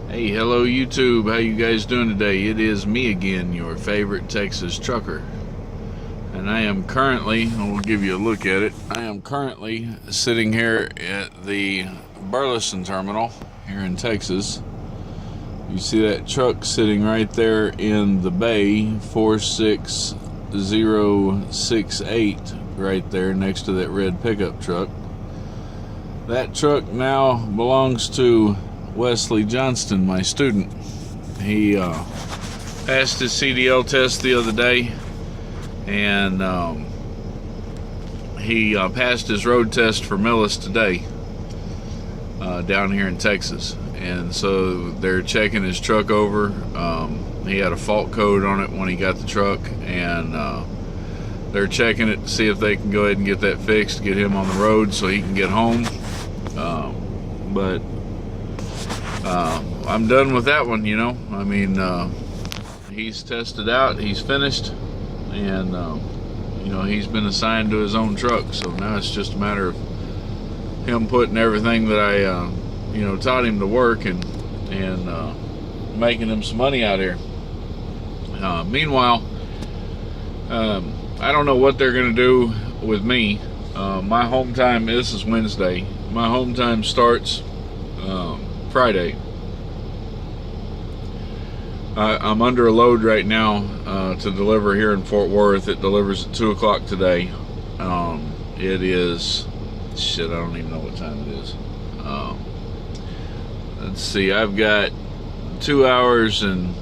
Hey, hello YouTube. How you guys doing today? It is me again, your favorite Texas trucker. And I am currently, we'll give you a look at it. I am currently sitting here at the Burleson terminal here in Texas. You see that truck sitting right there in the bay, 46068, right there next to that red pickup truck. That truck now belongs to Wesley Johnston, my student. He passed his CDL test the other day, and he passed his road test for Millis today down here in Texas. And so they're checking his truck over. He had a fault code on it when he got the truck, and they're checking it to see if they can go ahead and get that fixed, get him on the road so he can get home. But I'm done with that one, you know. I mean, he's tested out, he's finished, and you know, he's been assigned to his own truck. So now it's just a matter of him putting everything that I you know, taught him to work, and making him some money out here. Meanwhile, I don't know what they're gonna do with me. My home time, this is Wednesday, my home time starts Friday. I'm under a load right now to deliver here in Fort Worth. It delivers at 2 o'clock today. It is, shit, I don't even know what time it is. Let's see, I've got 2 hours, and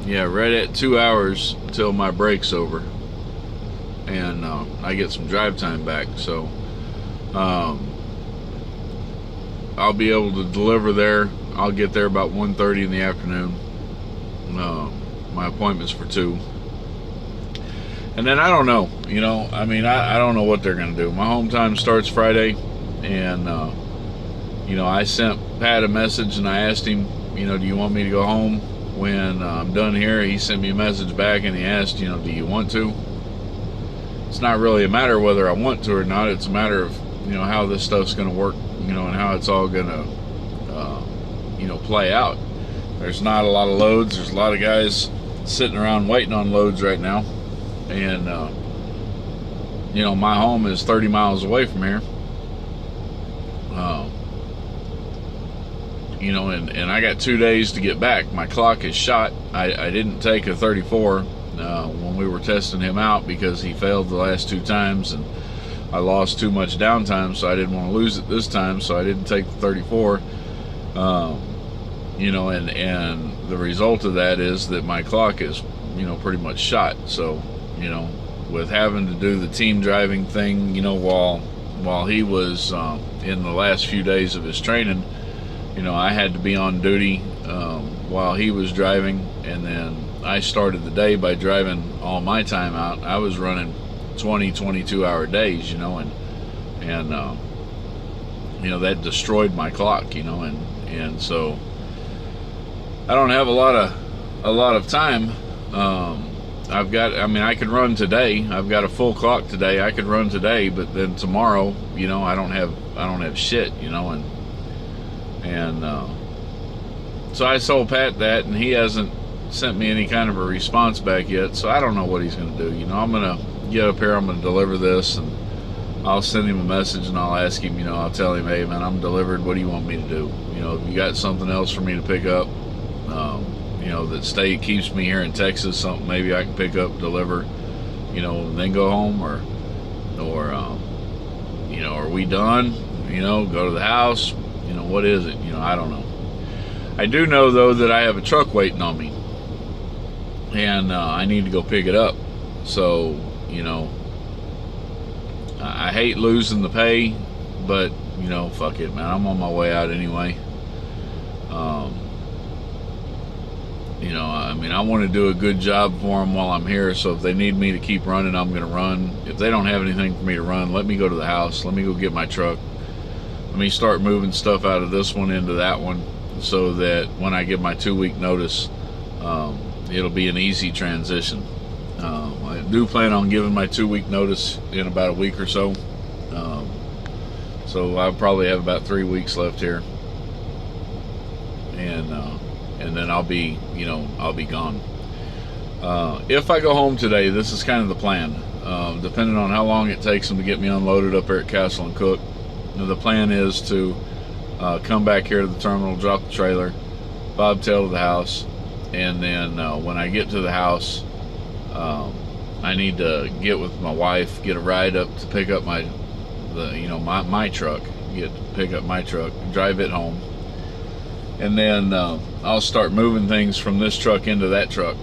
yeah, right at 2 hours until my break's over, and I get some drive time back. So I'll be able to deliver there. I'll get there about 1:30 in the afternoon. My appointment's for 2. And then I don't know, you know, I mean, I don't know what they're going to do. My home time starts Friday, and you know, I sent Pat a message and I asked him, you know, do you want me to go home when I'm done here? He sent me a message back and he asked, you know, do you want to? It's not really a matter of whether I want to or not. It's a matter of, you know, how this stuff's going to work, you know, and how it's all going to, you know, play out. There's not a lot of loads. There's a lot of guys sitting around waiting on loads right now. And, you know, my home is 30 miles away from here. You know, and I got 2 days to get back. My clock is shot. I didn't take a 34 when we were testing him out because he failed the last 2 times, and I lost too much downtime, so I didn't want to lose it this time, so I didn't take the 34. You know, and the result of that is that my clock is, you know, pretty much shot. So, you know, with having to do the team driving thing, you know, while he was in the last few days of his training, you know, I had to be on duty while he was driving, and then I started the day by driving all my time out. I was running 22 hour days, you know, and you know, that destroyed my clock, you know, and so I don't have a lot of time. I've got, I mean, I could run today. I've got a full clock today. I could run today, but then tomorrow, you know, I don't have shit, you know, and so I told Pat that, and he hasn't sent me any kind of a response back yet. So I don't know what he's going to do. You know, I'm going to get up here. I'm going to deliver this, and I'll send him a message, and I'll ask him. You know, I'll tell him, hey man, I'm delivered. What do you want me to do? You know, if you got something else for me to pick up, you know, that keeps me here in Texas, something maybe I can pick up, deliver, you know, and then go home, or you know, are we done? You know, go to the house. You know, what is it? You know, I don't know. I do know though that I have a truck waiting on me, and I need to go pick it up. So, you know, I hate losing the pay, but you know, fuck it, man. I'm on my way out anyway. You know, I mean, I want to do a good job for them while I'm here, so if they need me to keep running, I'm going to run. If they don't have anything for me to run, let me go to the house. Let me go get my truck. Let me start moving stuff out of this one into that one, so that when I give my 2-week notice, it'll be an easy transition. I do plan on giving my 2-week notice in about a week or so. So I'll probably have about 3 weeks left here. And and then I'll be gone. If I go home today, this is kind of the plan. Depending on how long it takes them to get me unloaded up there at Castle and Cook, the plan is to come back here to the terminal, drop the trailer, bobtail to the house, and then when I get to the house, I need to get with my wife, get a ride up to pick up my truck, pick up my truck, drive it home, and then I'll start moving things from this truck into that truck.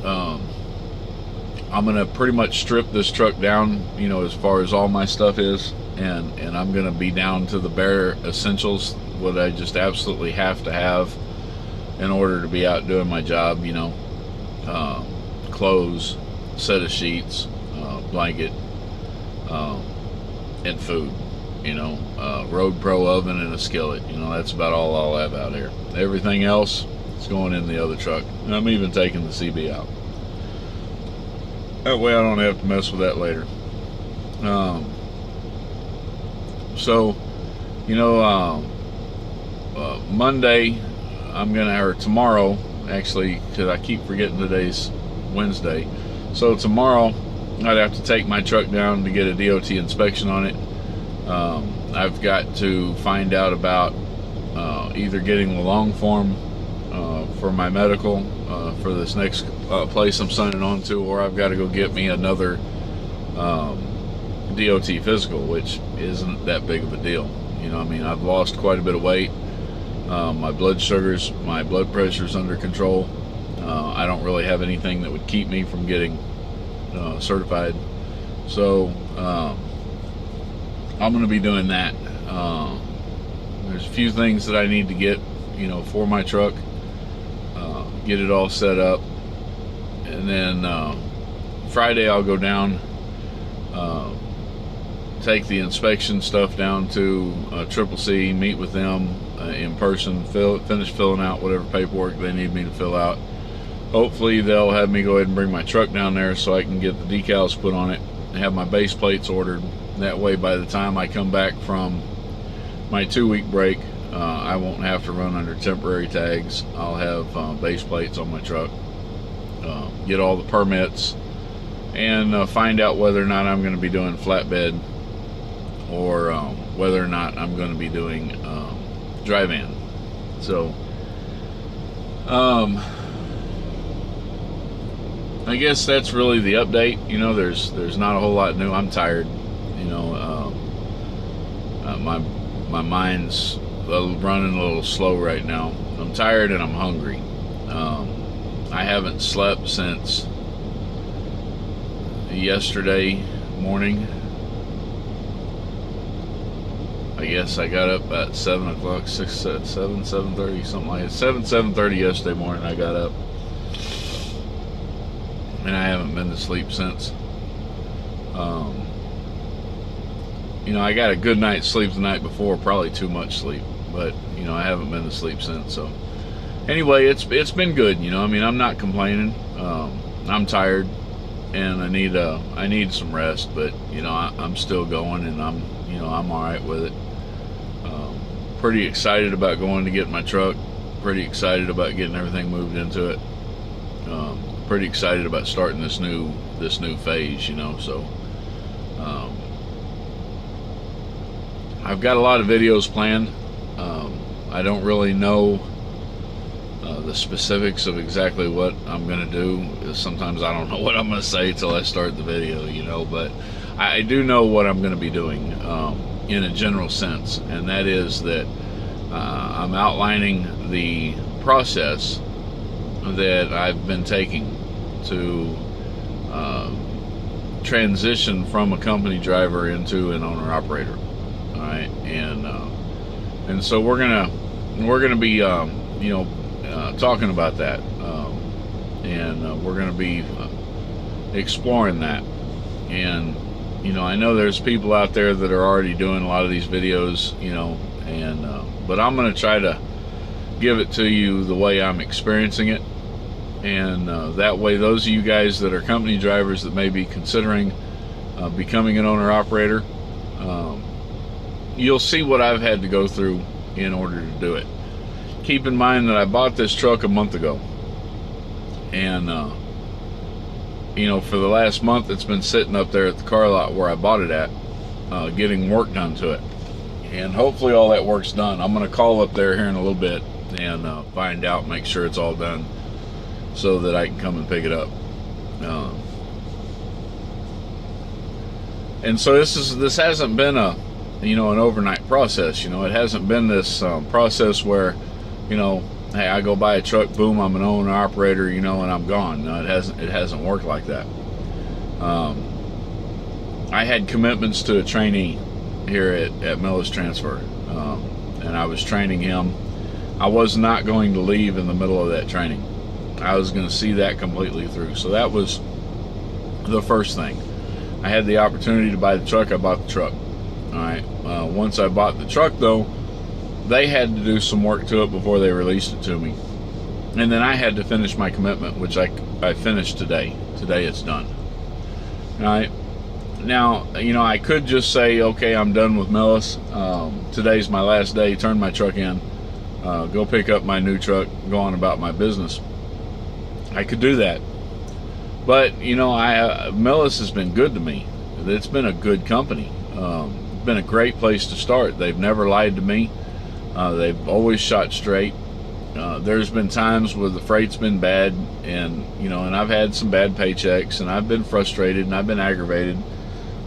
I'm gonna pretty much strip this truck down, as far as all my stuff is, and I'm gonna be down to the bare essentials, what I just absolutely have to have in order to be out doing my job. Clothes, set of sheets, blanket, and food. Road Pro oven and a skillet. That's about all I'll have out here. Everything else is going in the other truck. And I'm even taking the CB out. That way I don't have to mess with that later. Monday, or tomorrow, actually, because I keep forgetting today's Wednesday. So tomorrow, I'd have to take my truck down to get a DOT inspection on it. I've got to find out about either getting the long form for my medical for this next place I'm signing on to, or I've got to go get me another DOT physical, which isn't that big of a deal. I've lost quite a bit of weight. My blood pressure's under control. I don't really have anything that would keep me from getting certified. So I'm going to be doing that. There's a few things that I need to get, for my truck, get it all set up, and then Friday I'll go down, take the inspection stuff down to CCC, meet with them in person, finish filling out whatever paperwork they need me to fill out. Hopefully they'll have me go ahead and bring my truck down there so I can get the decals put on it and have my base plates ordered. That way, by the time I come back from my 2-week break, I won't have to run under temporary tags. I'll have base plates on my truck, get all the permits, and find out whether or not I'm going to be doing flatbed or whether or not I'm going to be doing dry van. So, I guess that's really the update. There's not a whole lot new. I'm tired. My mind's running a little slow right now. I'm tired and I'm hungry. I haven't slept since yesterday morning. I guess I got up at 7 o'clock, 7:30, something like that. 7:30 yesterday morning I got up. And I haven't been to sleep since. I got a good night's sleep the night before, probably too much sleep, but I haven't been to sleep since. So anyway, it's been good. I'm not complaining. I'm tired and I need some rest, but I'm still going, and I'm all right with it. Pretty excited about going to get my truck. Pretty excited about getting everything moved into it. Pretty excited about starting this new phase, so I've got a lot of videos planned. I don't really know the specifics of exactly what I'm going to do. Sometimes I don't know what I'm going to say till I start the video, but I do know what I'm going to be doing in a general sense, and that is that I'm outlining the process that I've been taking to transition from a company driver into an owner operator. All right, and so we're gonna be talking about that, and we're gonna be exploring that. And I know there's people out there that are already doing a lot of these videos, but I'm gonna try to give it to you the way I'm experiencing it, and that way those of you guys that are company drivers that may be considering becoming an owner operator, you'll see what I've had to go through in order to do it. keep in mind that I bought this truck a month ago, and you know, for the last month it's been sitting up there at the car lot where I bought it at, getting work done to it, and hopefully all that work's done. I'm going to call up there here in a little bit and find out, make sure it's all done, so that I can come and pick it up. And so this hasn't been a, you know, an overnight process. You know, it hasn't been this process where, you know, hey, I go buy a truck, boom, I'm an owner operator, you know, and I'm gone. No, it hasn't worked like that. I had commitments to a trainee here at Millis Transfer, and I was training him. I was not going to leave in the middle of that training. I was going to see that completely through. So that was the first thing. I had the opportunity to buy the truck. I bought the truck. All right. Once I bought the truck, though, they had to do some work to it before they released it to me, and then I had to finish my commitment, which I finished today. Today it's done. All right. Now, you know, I could just say, okay, I'm done with Millis. Today's my last day. Turn my truck in. Go pick up my new truck. Go on about my business. I could do that. But, you know, Millis has been good to me. It's been a good company. It's been a great place to start. They've never lied to me. They've always shot straight. There's been times where the freight's been bad, and, you know, and I've had some bad paychecks, and I've been frustrated, and I've been aggravated.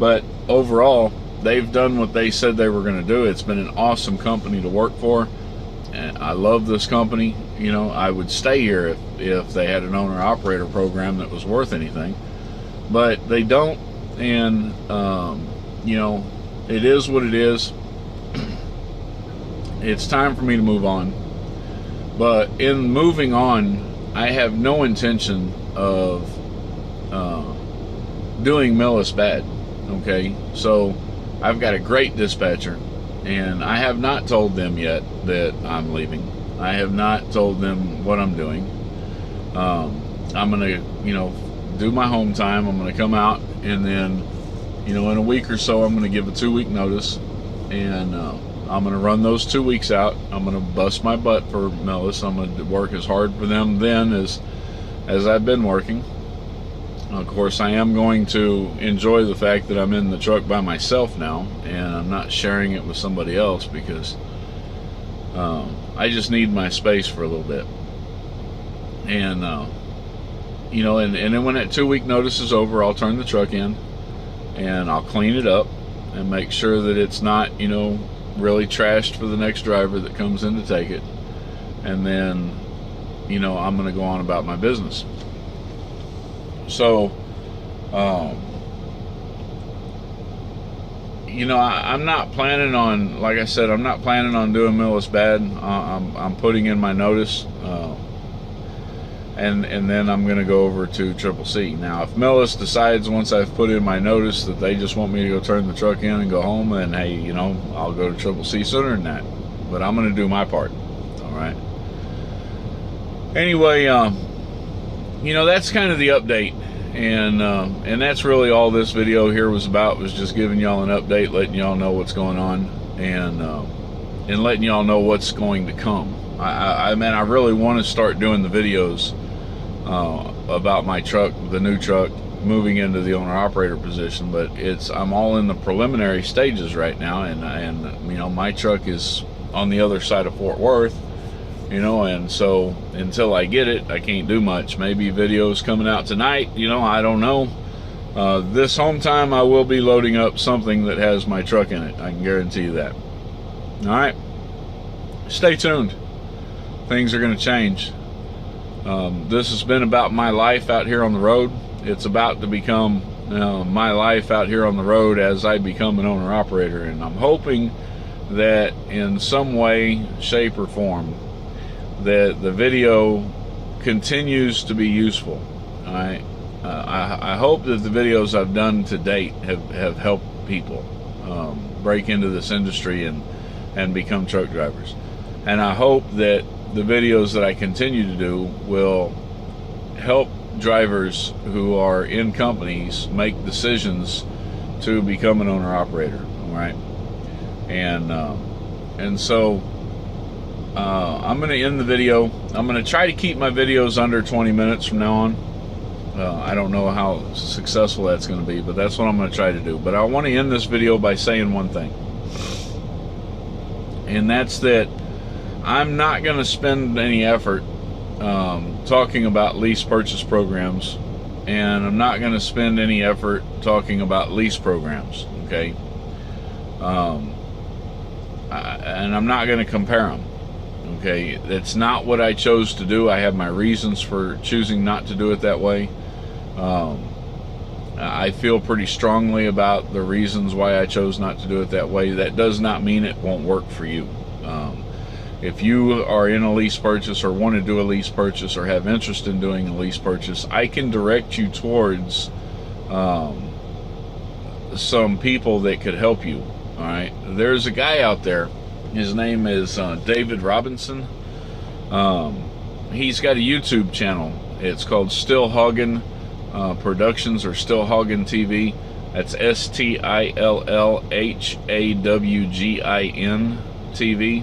But overall, they've done what they said they were going to do. It's been an awesome company to work for. And I love this company. You know, I would stay here if they had an owner-operator program that was worth anything. But they don't, and, you know, it is what it is. It's time for me to move on. But in moving on, I have no intention of doing Millis bad. Okay? So, I've got a great dispatcher. And I have not told them yet that I'm leaving. I have not told them what I'm doing. I'm going to, you know, do my home time. I'm going to come out, and then, you know, in a week or so, I'm going to give a 2-week notice. And I'm going to run those 2 weeks out. I'm going to bust my butt for Millis. I'm going to work as hard for them then as I've been working. Of course, I am going to enjoy the fact that I'm in the truck by myself now, and I'm not sharing it with somebody else, because I just need my space for a little bit. And, you know, and then when that 2-week notice is over, I'll turn the truck in, and I'll clean it up and make sure that it's not, you know, really trashed for the next driver that comes in to take it. And then, you know, I'm going to go on about my business. So, you know, I'm not planning on, like I said, I'm not planning on doing Millis bad. I'm putting in my notice, and then I'm going to go over to CCC. Now, if Millis decides once I've put in my notice that they just want me to go turn the truck in and go home, then hey, you know, I'll go to CCC sooner than that. But I'm going to do my part. All right. Anyway, you know, that's kind of the update, and that's really all this video here was about, was just giving y'all an update, letting y'all know what's going on, and letting y'all know what's going to come. I mean, I really want to start doing the videos about my truck, the new truck, moving into the owner-operator position, but I'm all in the preliminary stages right now, and you know, my truck is on the other side of Fort Worth. You know, and so until I get it, I can't do much. Maybe videos coming out tonight, you know, I don't know. This home time, I will be loading up something that has my truck in it. I can guarantee you that. All right. Stay tuned. Things are going to change. This has been about my life out here on the road. It's about to become my life out here on the road as I become an owner-operator. And I'm hoping that in some way, shape, or form, that the video continues to be useful. All right. I hope that the videos I've done to date have helped people break into this industry and become truck drivers. And I hope that the videos that I continue to do will help drivers who are in companies make decisions to become an owner-operator. All right. And so I'm going to end the video. I'm going to try to keep my videos under 20 minutes from now on. I don't know how successful that's going to be, but that's what I'm going to try to do. But I want to end this video by saying one thing, and that's that I'm not going to spend any effort talking about lease purchase programs, and I'm not going to spend any effort talking about lease programs, okay? And I'm not going to compare them, okay? That's not what I chose to do. I have my reasons for choosing not to do it that way. I feel pretty strongly about the reasons why I chose not to do it that way. That does not mean it won't work for you. If you are in a lease purchase or want to do a lease purchase or have interest in doing a lease purchase, I can direct you towards some people that could help you. All right, there's a guy out there. His name is David Robinson. He's got a YouTube channel. It's called Still Hoggin Productions, or Still Hoggin TV. That's STILLHAWGIN TV.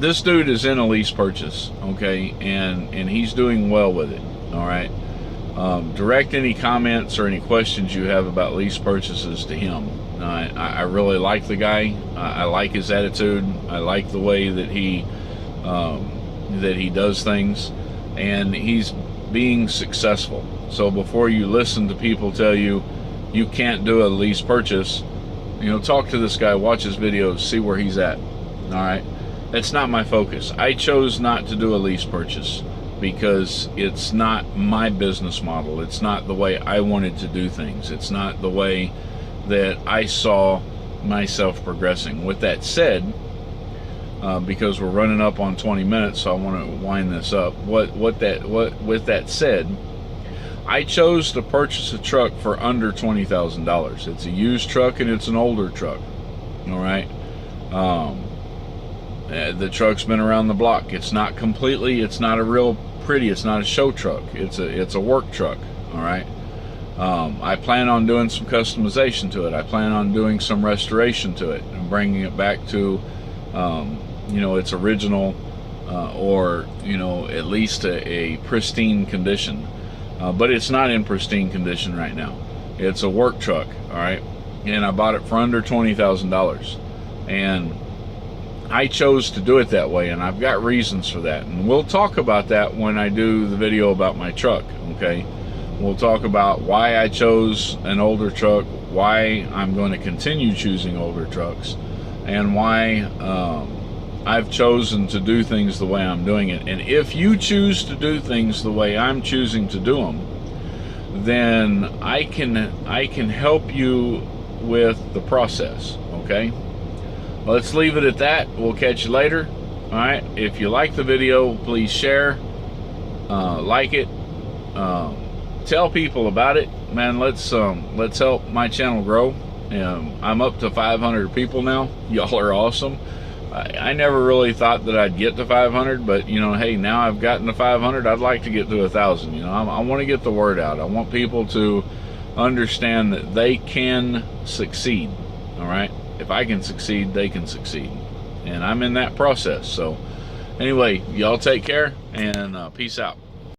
This dude is in a lease purchase, okay, and he's doing well with it. All right. Direct any comments or any questions you have about lease purchases to him. I really like the guy. I like his attitude. I like the way that he does things, and he's being successful. So before you listen to people tell you you can't do a lease purchase, talk to this guy, watch his videos, see where he's at. All right, that's not my focus. I chose not to do a lease purchase because it's not my business model. It's not the way I wanted to do things. It's not the way that I saw myself progressing. With that said, because we're running up on 20 minutes, so I want to wind this up. With that said, I chose to purchase a truck for under $20,000. It's a used truck and it's an older truck. All right. The truck's been around the block. It's not a real pretty, it's not a show truck. It's a work truck. All right. I plan on doing some customization to it. I plan on doing some restoration to it and bringing it back to its original or at least a pristine condition. But it's not in pristine condition right now. It's a work truck. All right. And I bought it for under $20,000, and I chose to do it that way, and I've got reasons for that, and we'll talk about that when I do the video about my truck. Okay, we'll talk about why I chose an older truck, why I'm going to continue choosing older trucks, and why I've chosen to do things the way I'm doing it. And if you choose to do things the way I'm choosing to do them, then I can help you with the process. Okay, let's leave it at that. We'll catch you later. All right, if you like the video, please share, like it, tell people about it, man. Let's help my channel grow. I'm up to 500 people now. Y'all are awesome. I never really thought that I'd get to 500, but hey, now I've gotten to 500. I'd like to get to 1,000. I want to get the word out. I want people to understand that they can succeed. All right, if I can succeed, they can succeed, and I'm in that process. So anyway, y'all take care, and peace out.